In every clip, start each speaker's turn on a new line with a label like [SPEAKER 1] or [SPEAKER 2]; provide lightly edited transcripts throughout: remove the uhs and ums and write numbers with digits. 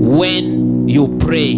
[SPEAKER 1] when you pray.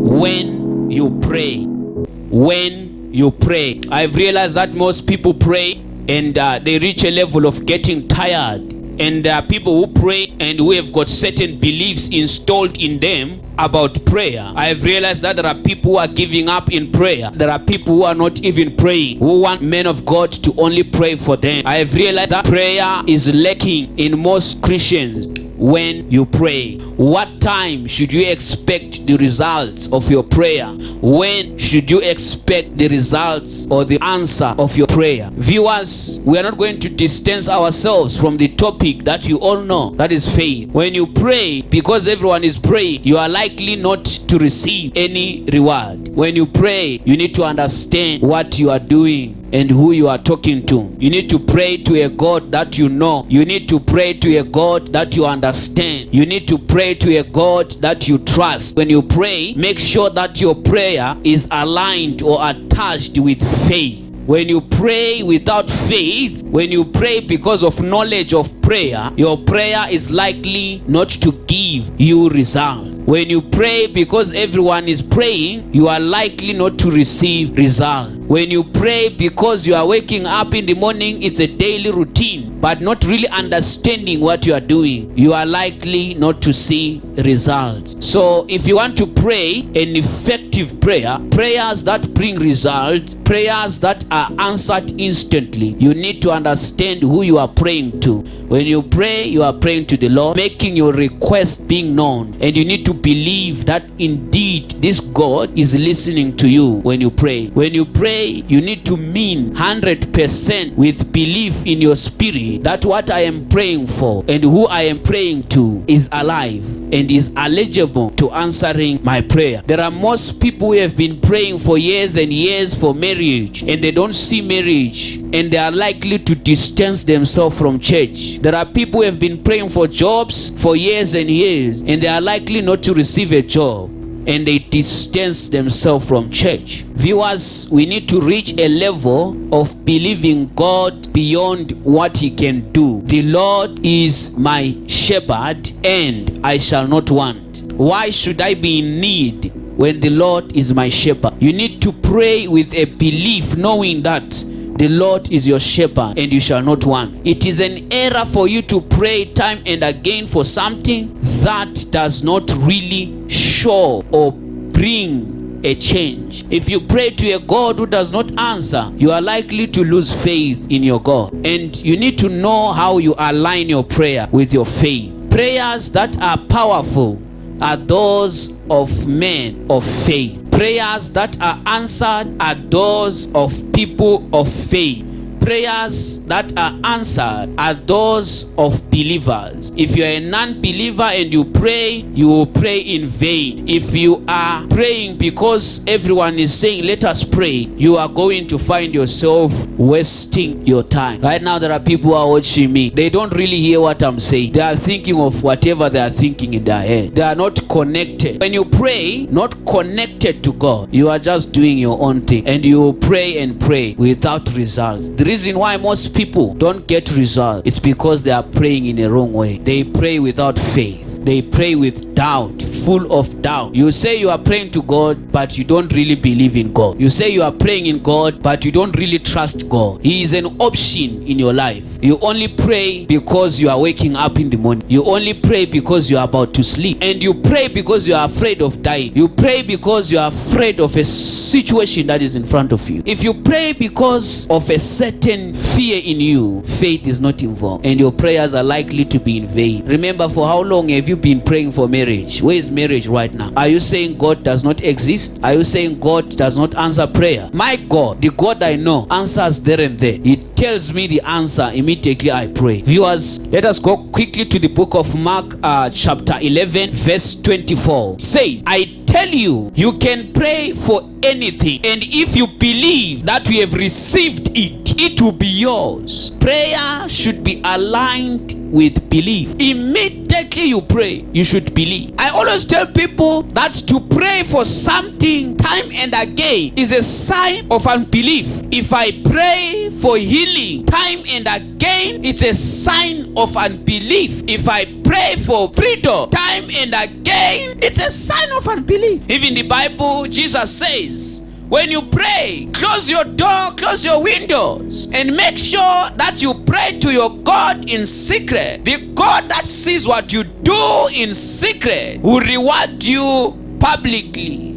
[SPEAKER 1] When you pray. When you pray. I've realized that most people pray and they reach a level of getting tired. And there are people who pray and who have got certain beliefs installed in them about prayer. I have realized that there are people who are giving up in prayer. There are people who are not even praying, who want men of God to only pray for them. I have realized that prayer is lacking in most Christians. When you pray, what time should you expect the results of your prayer? When should you expect the results or the answer of your prayer? Viewers, we are not going to distance ourselves from the topic that you all know, that is faith. When you pray, because everyone is praying, you are likely not to receive any reward. When you pray, you need to understand what you are doing and who you are talking to. You need to pray to a God that you know. You need to pray to a God that you understand. You need to pray to a God that you trust. When you pray, make sure that your prayer is aligned or attached with faith. When you pray without faith, when you pray because of knowledge of prayer, your prayer is likely not to give you results. When you pray because everyone is praying, you are likely not to receive results. When you pray because you are waking up in the morning, it's a daily routine, but not really understanding what you are doing, you are likely not to see results. So if you want to pray an effective prayer, prayers that bring results, prayers that are answered instantly, you need to understand who you are praying to. When you pray, you are praying to the Lord, making your request being known, and you need to believe that indeed this God is listening to you when you pray. When you pray, you need to mean 100% with belief in your spirit that what I am praying for and who I am praying to is alive and is eligible to answering my prayer. There are most people who have been praying for years and years for marriage, and they don't see marriage, and they are likely to distance themselves from church. There are people who have been praying for jobs for years and years, and they are likely not to receive a job, and they distance themselves from church. Viewers, we need to reach a level of believing God beyond what He can do. The Lord is my shepherd, and I shall not want. Why should I be in need when the Lord is my shepherd? You need to pray with a belief, knowing that the Lord is your shepherd and you shall not want. It is an error for you to pray time and again for something that does not really show or bring a change. If you pray to a God who does not answer, you are likely to lose faith in your God. And you need to know how you align your prayer with your faith. Prayers that are powerful are those of men of faith. Prayers that are answered are those of people of faith. Prayers that are answered are those of believers. If you are a non-believer and you pray, you will pray in vain. If you are praying because everyone is saying let us pray, you are going to find yourself wasting your time. Right now there are people who are watching me. They don't really hear what I'm saying. They are thinking of whatever they are thinking in their head. They are not connected. When you pray, not connected to God, you are just doing your own thing, and you will pray and pray without results. The reason why most people don't get results, it's because they are praying in a wrong way. They pray without faith. They pray with doubt, full of doubt. You say you are praying to God, but you don't really believe in God. You say you are praying in God, but you don't really trust God. He is an option in your life. You only pray because you are waking up in the morning. You only pray because you are about to sleep. And you pray because you are afraid of dying. You pray because you are afraid of a situation that is in front of you. If you pray because of a certain fear in you, faith is not involved, and your prayers are likely to be in vain. Remember, for how long have you been praying for marriage? Where is marriage right now? Are you saying God does not exist? Are you saying God does not answer prayer? My God, the God I know, answers there and there. He tells me the answer immediately I pray. Viewers, let us go quickly to the book of Mark chapter 11 verse 24. It says, I tell you, you can pray for anything, and if you believe that you have received it, it will be yours. Prayer should be aligned with belief. Immediately you pray, you should believe. I always tell people that to pray for something time and again is a sign of unbelief. If I pray for healing time and again, it's a sign of unbelief. If I pray for freedom time and again, it's a sign of unbelief. Even the Bible, Jesus says, when you pray, close your door, close your windows, and make sure that you pray to your God in secret. The God that sees what you do in secret will reward you publicly.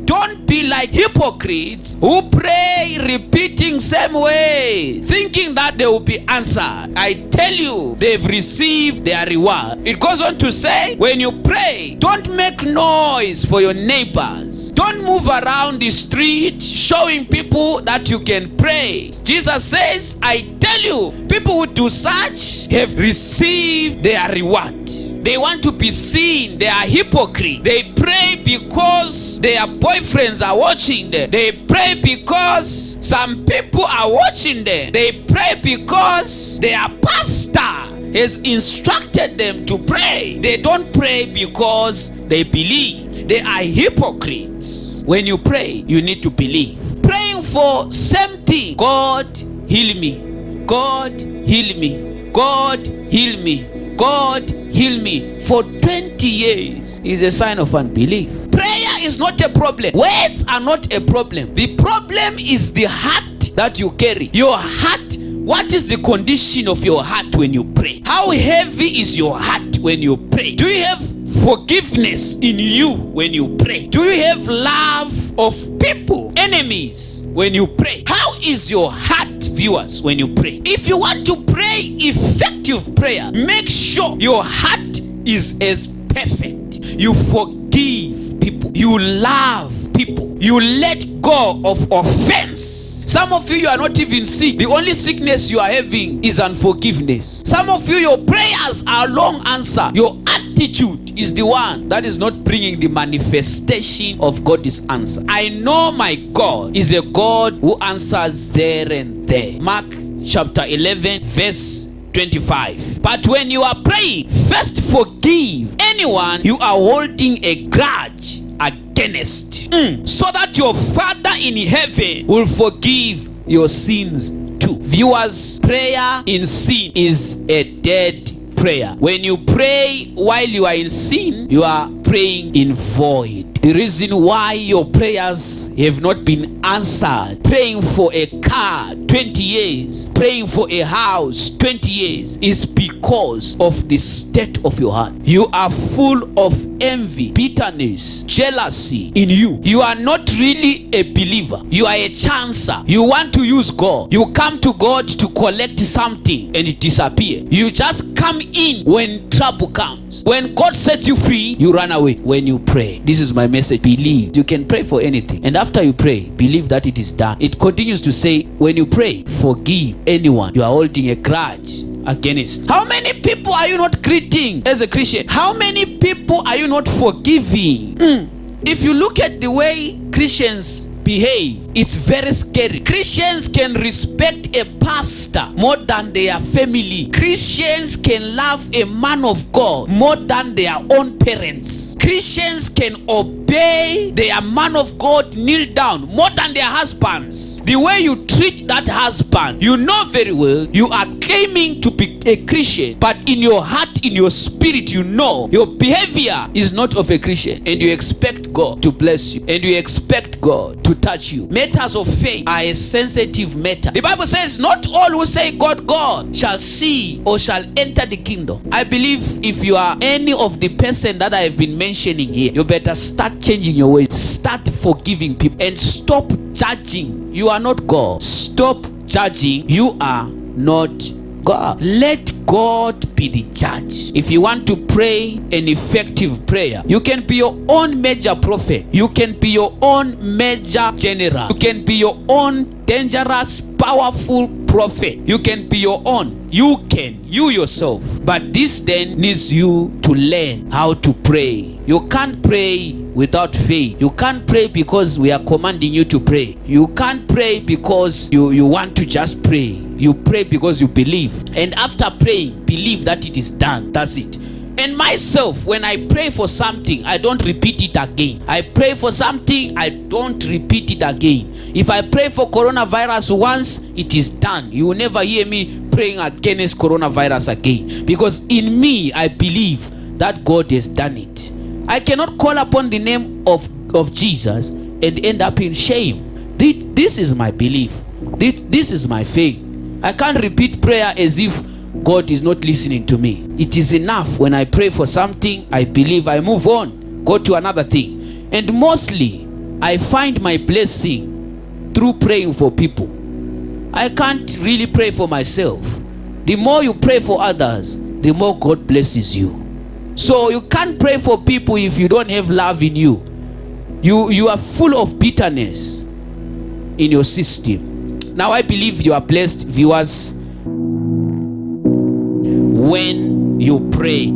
[SPEAKER 1] Don't be like hypocrites who pray repeating same way, thinking that they will be answered. I tell you, they've received their reward. It goes on to say, when you pray, don't make noise for your neighbors. Don't move around the street showing people that you can pray. Jesus says, I tell you, people who do such have received their reward. They want to be seen. They are hypocrites. They pray because their boyfriends are watching them. They pray because some people are watching them. They pray because their pastor has instructed them to pray. They don't pray because they believe. They are hypocrites. When you pray, you need to believe. Praying for same thing. God, heal me. God, heal me. God, heal me. God, heal me for 20 years is a sign of unbelief. Prayer is not a problem. Words are not a problem. The problem is the heart that you carry. Your heart. What is the condition of your heart when you pray? How heavy is your heart when you pray? Do you have forgiveness in you when you pray? Do you have love of people, enemies, when you pray? How is your heart, viewers, when you pray? If you want to pray effective prayer, make sure your heart is as perfect. You forgive people. You love people. You let go of offense. Some of you are not even sick. The only sickness you are having is unforgiveness. Some of you, your prayers are long answer. Your attitude is the one that is not bringing the manifestation of God's answer. I know my God is a God who answers there and there. Mark chapter 11 verse 25. But when you are praying, first forgive anyone you are holding a grudge against, so that your Father in heaven will forgive your sins too. Viewers, prayer in sin is a dead prayer. When you pray while you are in sin, you are praying in void. The reason why your prayers have not been answered, praying for a car 20 years, praying for a house 20 years, is because of the state of your heart. You are full of envy, bitterness, jealousy in you. You are not really a believer. You are a chancer. You want to use God. You come to God to collect something and it disappears. You just come in when trouble comes. When God sets you free, you run away. When you pray, this is my message. Believe. You can pray for anything, and after you pray, believe that it is done. It continues to say, when you pray, forgive anyone you are holding a grudge against. How many people are you not greeting as a Christian? How many people are you not forgiving? If you look at the way Christians behave, it's very scary. Christians can respect a pastor more than their family. Christians can love a man of God more than their own parents. Christians can obey their man of God, kneel down more than their husbands. The way you treat that husband, you know very well you are claiming to be a Christian, but in your heart, in your spirit, you know your behavior is not of a Christian, and you expect God to bless you, and you expect God to touch you. Matters of faith are a sensitive matter. The Bible says, not all who say God, God shall see or shall enter the kingdom. I believe if you are any of the person that I have been mentioning here, you better start changing your ways. Start forgiving people and stop judging. You are not God. Stop judging. You are not God. Let God be the judge. If you want to pray an effective prayer, you can be your own major prophet. You can be your own major general. You can be your own dangerous, powerful prophet. You can be your own. You yourself. But this then needs you to learn how to pray. You can't pray without faith. You can't pray because we are commanding you to pray. You can't pray because you want to just pray. You pray because you believe. And after praying, believe that it is done. That's it. And myself, when I pray for something, I don't repeat it again. I pray for something, I don't repeat it again. If I pray for coronavirus once, it is done. You will never hear me praying against coronavirus again. Because in me, I believe that God has done it. I cannot call upon the name of Jesus and end up in shame. This is my belief. This is my faith. I can't repeat prayer as if God is not listening to me. It is enough when I pray for something, I believe, I move on, go to another thing. And mostly, I find my blessing through praying for people. I can't really pray for myself. The more you pray for others, the more God blesses you. So you can't pray for people if you don't have love in you. You are full of bitterness in your system. Now I believe you are blessed, viewers. When you pray,